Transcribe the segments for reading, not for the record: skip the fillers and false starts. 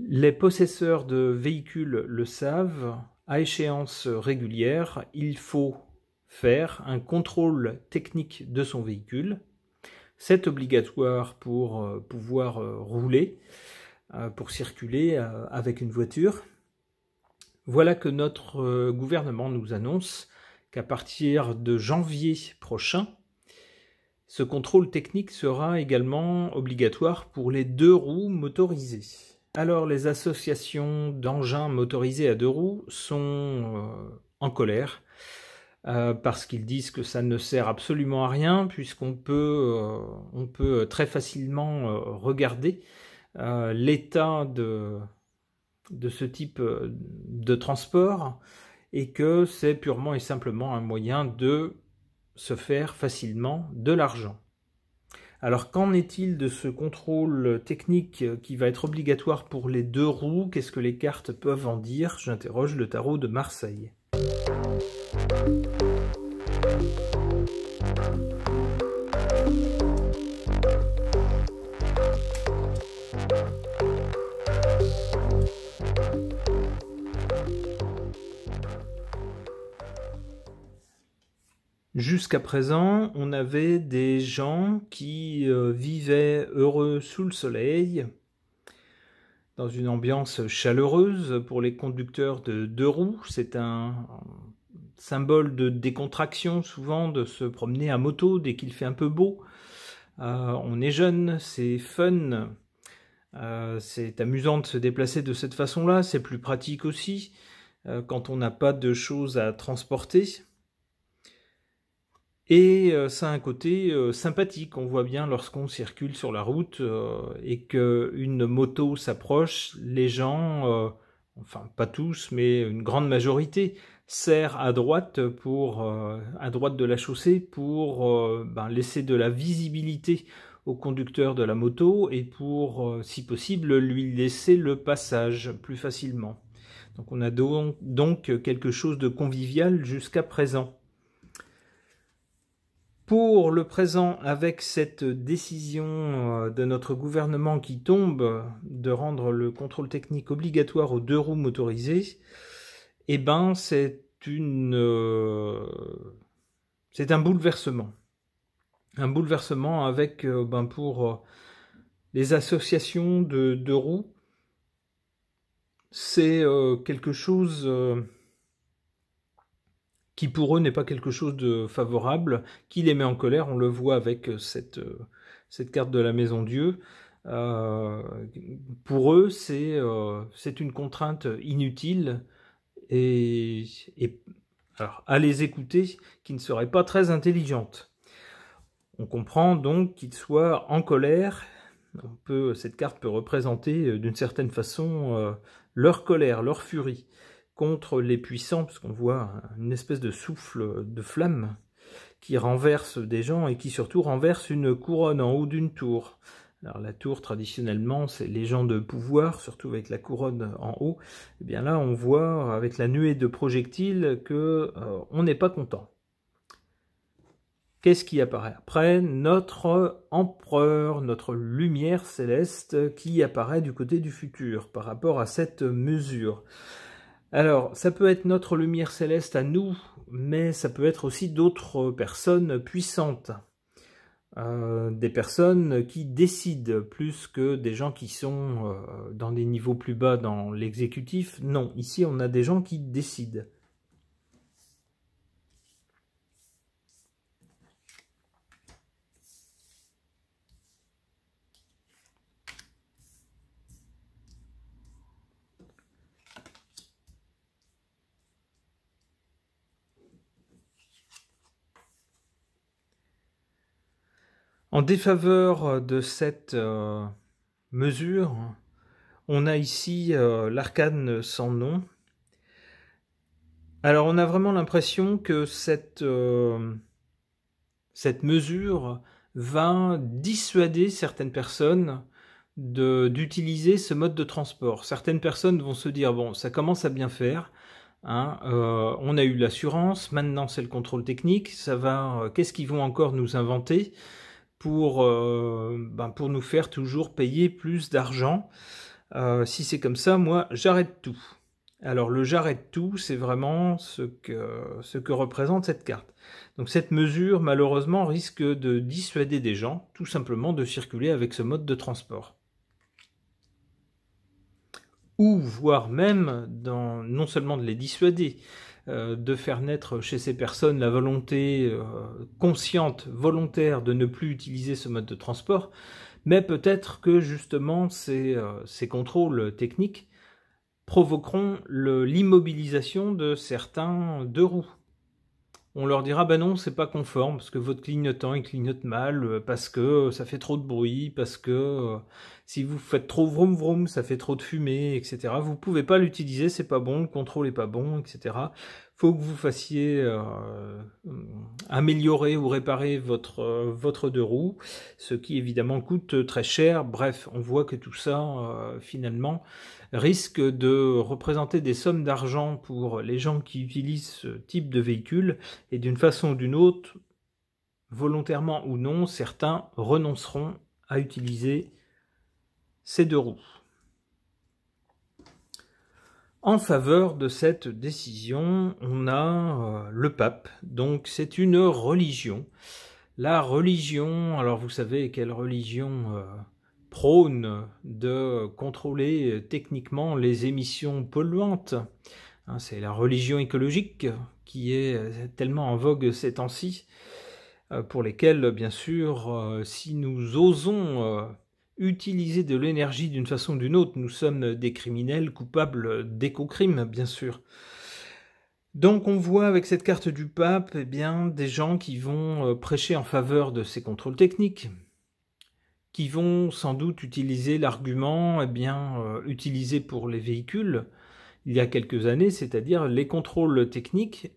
Les possesseurs de véhicules le savent, à échéance régulière, il faut faire un contrôle technique de son véhicule. C'est obligatoire pour pouvoir rouler, pour circuler avec une voiture. Voilà que notre gouvernement nous annonce qu'à partir de janvier prochain, ce contrôle technique sera également obligatoire pour les 2 roues motorisées. Alors les associations d'engins motorisés à 2 roues sont en colère parce qu'ils disent que ça ne sert absolument à rien puisqu'on peut très facilement regarder l'état de ce type de transport et que c'est purement et simplement un moyen de se faire facilement de l'argent. Alors qu'en est-il de ce contrôle technique qui va être obligatoire pour les 2 roues? Qu'est-ce que les cartes peuvent en dire? J'interroge le tarot de Marseille. Jusqu'à présent, on avait des gens qui vivaient heureux sous le soleil, dans une ambiance chaleureuse. Pour les conducteurs de 2 roues, c'est un symbole de décontraction souvent de se promener à moto dès qu'il fait un peu beau. On est jeune, c'est fun, c'est amusant de se déplacer de cette façon-là, c'est plus pratique aussi quand on n'a pas de choses à transporter. Et ça a un côté sympathique, on voit bien lorsqu'on circule sur la route et qu'une moto s'approche, les gens, enfin pas tous, mais une grande majorité, serrent à droite de la chaussée pour laisser de la visibilité au conducteur de la moto et pour, si possible, lui laisser le passage plus facilement. Donc on a donc quelque chose de convivial jusqu'à présent. Pour le présent, avec cette décision de notre gouvernement qui tombe de rendre le contrôle technique obligatoire aux 2 roues motorisées, eh ben c'est un bouleversement. Un bouleversement avec, pour les associations de 2 roues, c'est quelque chose qui pour eux n'est pas quelque chose de favorable, qui les met en colère. On le voit avec cette carte de la Maison Dieu. Pour eux, c'est une contrainte inutile et alors, à les écouter, qui ne serait pas très intelligente. On comprend donc qu'ils soient en colère. Cette carte peut représenter d'une certaine façon leur colère, leur furie contre les puissants, parce qu'on voit une espèce de souffle de flamme qui renverse des gens et qui surtout renverse une couronne en haut d'une tour. Alors la tour, traditionnellement, c'est les gens de pouvoir, surtout avec la couronne en haut. Et bien là, on voit avec la nuée de projectiles que on n'est pas content. Qu'est-ce qui apparaît après? Notre empereur, notre lumière céleste qui apparaît du côté du futur par rapport à cette mesure. Alors, ça peut être notre lumière céleste à nous, mais ça peut être aussi d'autres personnes puissantes. Des personnes qui décident plus que des gens qui sont dans des niveaux plus bas dans l'exécutif. Non, ici on a des gens qui décident. En défaveur de cette mesure, on a ici l'arcane sans nom. Alors on a vraiment l'impression que cette mesure va dissuader certaines personnes d'utiliser ce mode de transport. Certaines personnes vont se dire, bon, ça commence à bien faire, hein, on a eu l'assurance, maintenant c'est le contrôle technique, ça va, qu'est-ce qu'ils vont encore nous inventer pour nous faire toujours payer plus d'argent? Si c'est comme ça, moi, j'arrête tout. Alors le j'arrête tout, c'est vraiment ce que représente cette carte. Donc cette mesure, malheureusement, risque de dissuader des gens, tout simplement, de circuler avec ce mode de transport. Ou voire même, non seulement de les dissuader, de faire naître chez ces personnes la volonté consciente, volontaire de ne plus utiliser ce mode de transport, mais peut-être que justement ces contrôles techniques provoqueront l'immobilisation de certains deux roues. On leur dira, ben non, c'est pas conforme, parce que votre clignotant, il clignote mal, parce que ça fait trop de bruit, parce que si vous faites trop vroom vroom, ça fait trop de fumée, etc. Vous pouvez pas l'utiliser, c'est pas bon, le contrôle est pas bon, etc. Faut que vous fassiez améliorer ou réparer votre deux roues, ce qui évidemment coûte très cher. Bref, on voit que tout ça, finalement, risque de représenter des sommes d'argent pour les gens qui utilisent ce type de véhicule, et d'une façon ou d'une autre, volontairement ou non, certains renonceront à utiliser ces deux roues. En faveur de cette décision, on a le pape, donc c'est une religion. La religion, alors vous savez quelle religion prône de contrôler techniquement les émissions polluantes. C'est la religion écologique qui est tellement en vogue ces temps-ci, pour lesquelles, bien sûr, si nous osons utiliser de l'énergie d'une façon ou d'une autre, nous sommes des criminels coupables d'éco-crimes, bien sûr. Donc on voit avec cette carte du pape, eh bien, des gens qui vont prêcher en faveur de ces contrôles techniques, qui vont sans doute utiliser l'argument utilisé pour les véhicules il y a quelques années, c'est-à-dire les contrôles techniques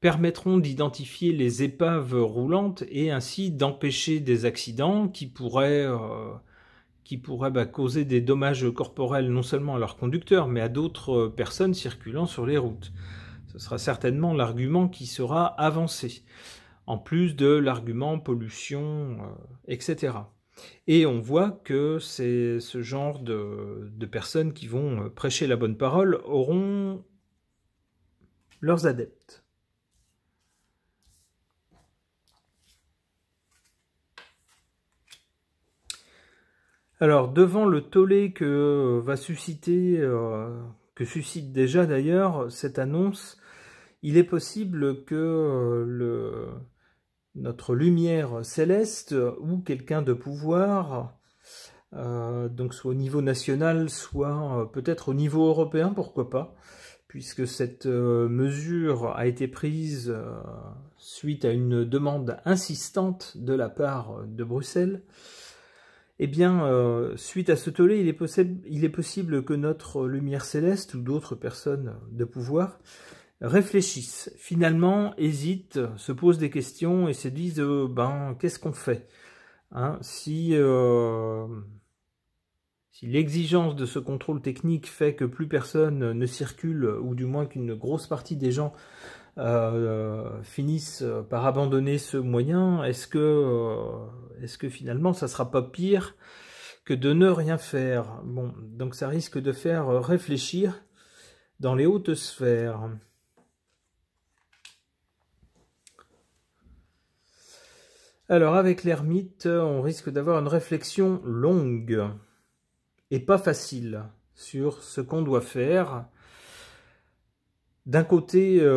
permettront d'identifier les épaves roulantes et ainsi d'empêcher des accidents qui pourraient causer des dommages corporels non seulement à leurs conducteurs, mais à d'autres personnes circulant sur les routes. Ce sera certainement l'argument qui sera avancé, en plus de l'argument pollution, etc. Et on voit que c'est ce genre de personnes qui vont prêcher la bonne parole auront leurs adeptes. Alors, devant le tollé que va susciter, que suscite déjà d'ailleurs cette annonce, il est possible que notre lumière céleste ou quelqu'un de pouvoir, donc soit au niveau national, soit peut-être au niveau européen, pourquoi pas, puisque cette mesure a été prise suite à une demande insistante de la part de Bruxelles. Eh bien, suite à ce tollé, il est possible que notre lumière céleste ou d'autres personnes de pouvoir réfléchissent, finalement hésitent, se posent des questions et se disent qu'est-ce qu'on fait, hein, si l'exigence de ce contrôle technique fait que plus personne ne circule, ou du moins qu'une grosse partie des gens finissent par abandonner ce moyen, est-ce que finalement ça sera pas pire que de ne rien faire? Bon, donc ça risque de faire réfléchir dans les hautes sphères. Alors avec l'ermite, on risque d'avoir une réflexion longue et pas facile sur ce qu'on doit faire. D'un côté,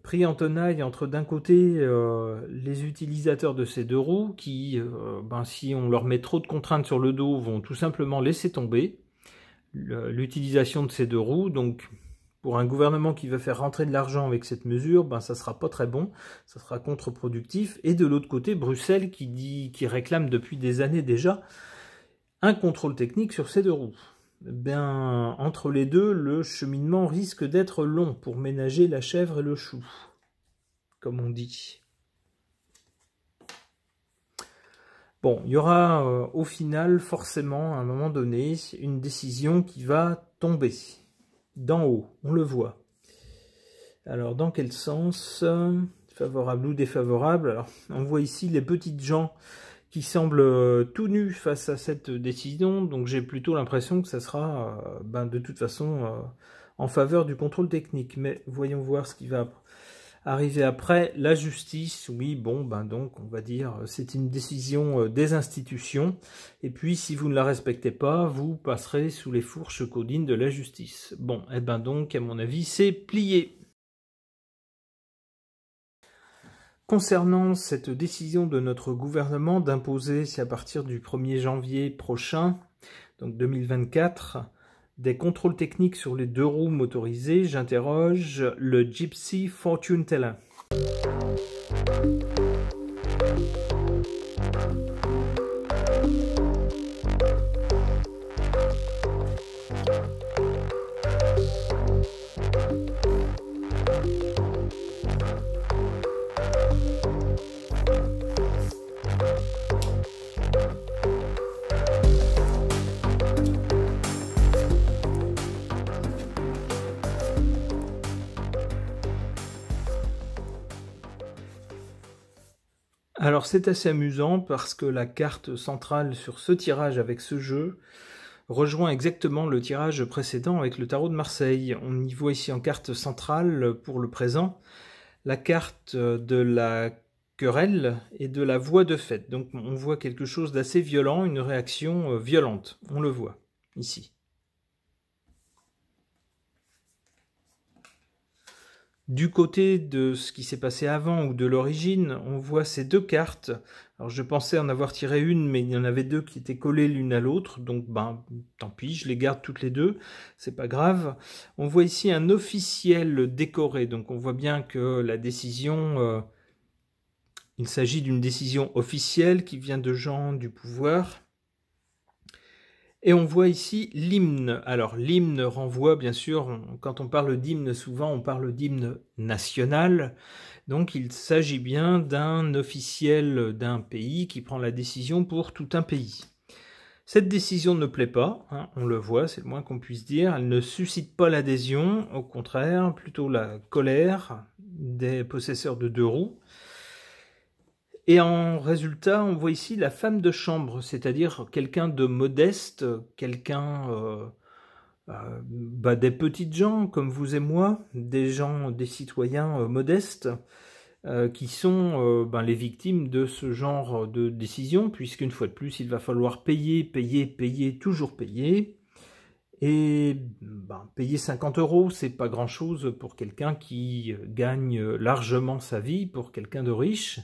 pris en tenaille entre d'un côté les utilisateurs de ces deux roues qui, si on leur met trop de contraintes sur le dos, vont tout simplement laisser tomber l'utilisation de ces deux roues. Donc pour un gouvernement qui veut faire rentrer de l'argent avec cette mesure, ça sera pas très bon, ça sera contre-productif. Et de l'autre côté, Bruxelles qui réclame depuis des années déjà un contrôle technique sur ces deux roues. Entre les deux, le cheminement risque d'être long pour ménager la chèvre et le chou, comme on dit. Bon, il y aura au final forcément à un moment donné une décision qui va tomber d'en haut, on le voit. Alors dans quel sens? Favorable ou défavorable? Alors on voit ici les petites gens qui semble tout nu face à cette décision, donc j'ai plutôt l'impression que ça sera de toute façon en faveur du contrôle technique. Mais voyons voir ce qui va arriver après. La justice, oui, bon, donc on va dire c'est une décision des institutions, et puis si vous ne la respectez pas, vous passerez sous les fourches caudines de la justice. Bon, et donc à mon avis c'est plié. Concernant cette décision de notre gouvernement d'imposer, à partir du 1er janvier prochain, donc 2024, des contrôles techniques sur les 2 roues motorisées, j'interroge le Gypsy Fortune Teller. Alors c'est assez amusant parce que la carte centrale sur ce tirage avec ce jeu rejoint exactement le tirage précédent avec le tarot de Marseille. On y voit ici en carte centrale pour le présent la carte de la querelle et de la voie de fait. Donc on voit quelque chose d'assez violent, une réaction violente. On le voit ici. Du côté de ce qui s'est passé avant ou de l'origine, on voit ces 2 cartes. Alors je pensais en avoir tiré une, mais il y en avait 2 qui étaient collées l'une à l'autre, donc tant pis, je les garde toutes les 2, c'est pas grave. On voit ici un officiel décoré, donc on voit bien que la décision, il s'agit d'une décision officielle qui vient de gens du pouvoir. Et on voit ici l'hymne. Alors l'hymne renvoie bien sûr, quand on parle d'hymne souvent on parle d'hymne national, donc il s'agit bien d'un officiel d'un pays qui prend la décision pour tout un pays. Cette décision ne plaît pas, on le voit, c'est le moins qu'on puisse dire, elle ne suscite pas l'adhésion, au contraire, plutôt la colère des possesseurs de 2 roues. Et en résultat, on voit ici la femme de chambre, c'est-à-dire quelqu'un de modeste, quelqu'un des petites gens comme vous et moi, des gens, des citoyens modestes, qui sont les victimes de ce genre de décision, puisqu'une fois de plus, il va falloir payer, payer, payer, toujours payer. Et payer 50 €, c'est pas grand-chose pour quelqu'un qui gagne largement sa vie, pour quelqu'un de riche.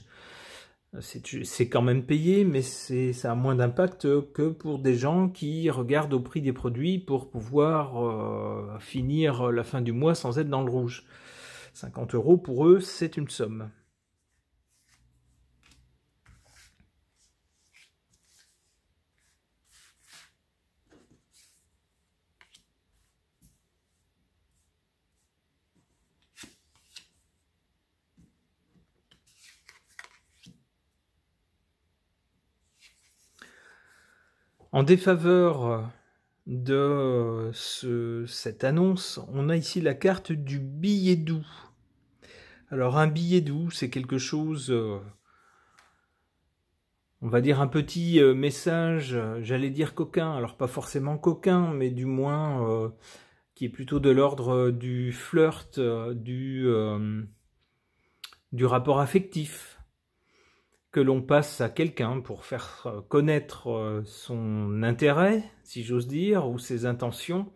C'est quand même payé, mais ça a moins d'impact que pour des gens qui regardent au prix des produits pour pouvoir finir la fin du mois sans être dans le rouge. 50 € pour eux, c'est une somme. En défaveur de cette annonce, on a ici la carte du billet doux. Alors un billet doux, c'est quelque chose, on va dire un petit message, j'allais dire coquin, alors pas forcément coquin, mais du moins qui est plutôt de l'ordre du flirt, du rapport affectif que l'on passe à quelqu'un pour faire connaître son intérêt, si j'ose dire, ou ses intentions,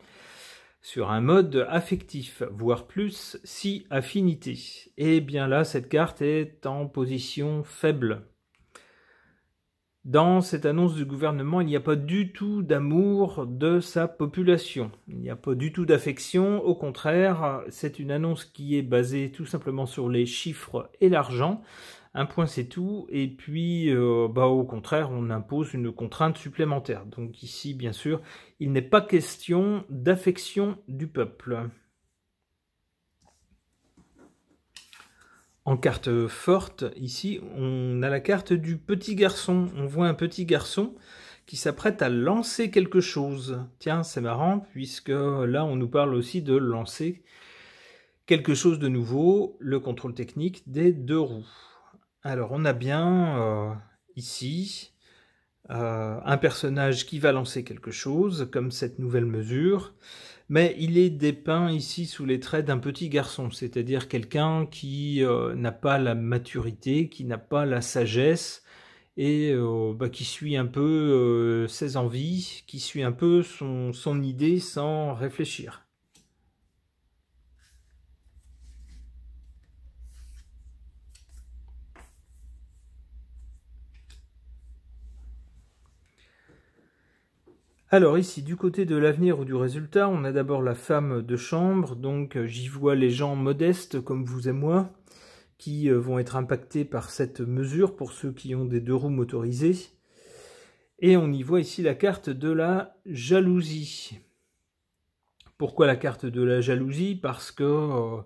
sur un mode affectif, voire plus, si affinité. Et bien là, cette carte est en position faible. Dans cette annonce du gouvernement, il n'y a pas du tout d'amour de sa population. Il n'y a pas du tout d'affection. Au contraire, c'est une annonce qui est basée tout simplement sur les chiffres et l'argent. Un point c'est tout, et puis au contraire on impose une contrainte supplémentaire. Donc ici bien sûr il n'est pas question d'affection du peuple. En carte forte, ici on a la carte du petit garçon. On voit un petit garçon qui s'apprête à lancer quelque chose. Tiens, c'est marrant puisque là on nous parle aussi de lancer quelque chose de nouveau, le contrôle technique des 2 roues. Alors on a bien ici un personnage qui va lancer quelque chose, comme cette nouvelle mesure, mais il est dépeint ici sous les traits d'un petit garçon, c'est-à-dire quelqu'un qui n'a pas la maturité, qui n'a pas la sagesse, et qui suit un peu ses envies, qui suit un peu son idée sans réfléchir. Alors ici, du côté de l'avenir ou du résultat, on a d'abord la femme de chambre, donc j'y vois les gens modestes comme vous et moi, qui vont être impactés par cette mesure pour ceux qui ont des 2 roues motorisées. Et on y voit ici la carte de la jalousie. Pourquoi la carte de la jalousie? Parce que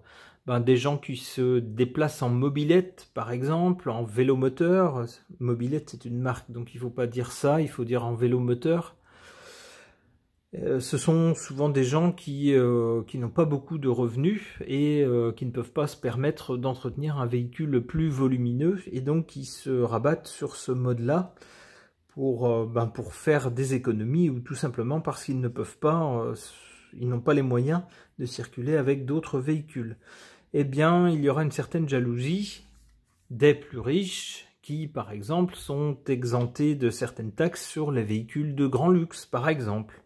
des gens qui se déplacent en mobilette, par exemple, en vélomoteur. Mobilette, c'est une marque, donc il ne faut pas dire ça, il faut dire en vélomoteur. Ce sont souvent des gens qui n'ont pas beaucoup de revenus et qui ne peuvent pas se permettre d'entretenir un véhicule plus volumineux et donc qui se rabattent sur ce mode-là pour faire des économies ou tout simplement parce qu'ils ne peuvent pas, ils n'ont pas les moyens de circuler avec d'autres véhicules. Eh bien, il y aura une certaine jalousie des plus riches qui, par exemple, sont exemptés de certaines taxes sur les véhicules de grand luxe, par exemple.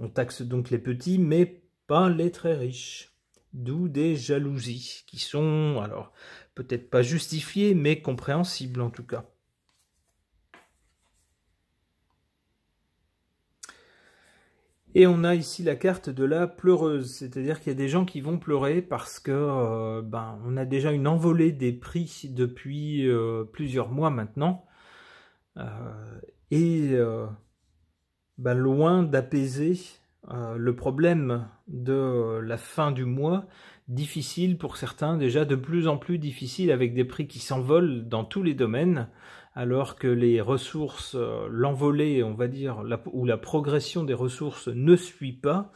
On taxe donc les petits, mais pas les très riches. D'où des jalousies, qui sont, alors, peut-être pas justifiées, mais compréhensibles en tout cas. Et on a ici la carte de la pleureuse, c'est-à-dire qu'il y a des gens qui vont pleurer parce que on a déjà une envolée des prix depuis plusieurs mois maintenant. Loin d'apaiser le problème de la fin du mois, difficile pour certains, déjà de plus en plus difficile avec des prix qui s'envolent dans tous les domaines, alors que les ressources, l'envolée, on va dire, ou la progression des ressources ne suit pas.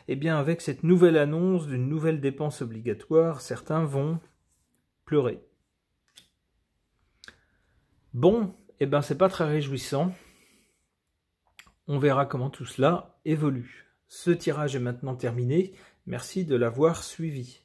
Eh bien, avec cette nouvelle annonce d'une nouvelle dépense obligatoire, certains vont pleurer. Bon, c'est pas très réjouissant. On verra comment tout cela évolue. Ce tirage est maintenant terminé. Merci de l'avoir suivi.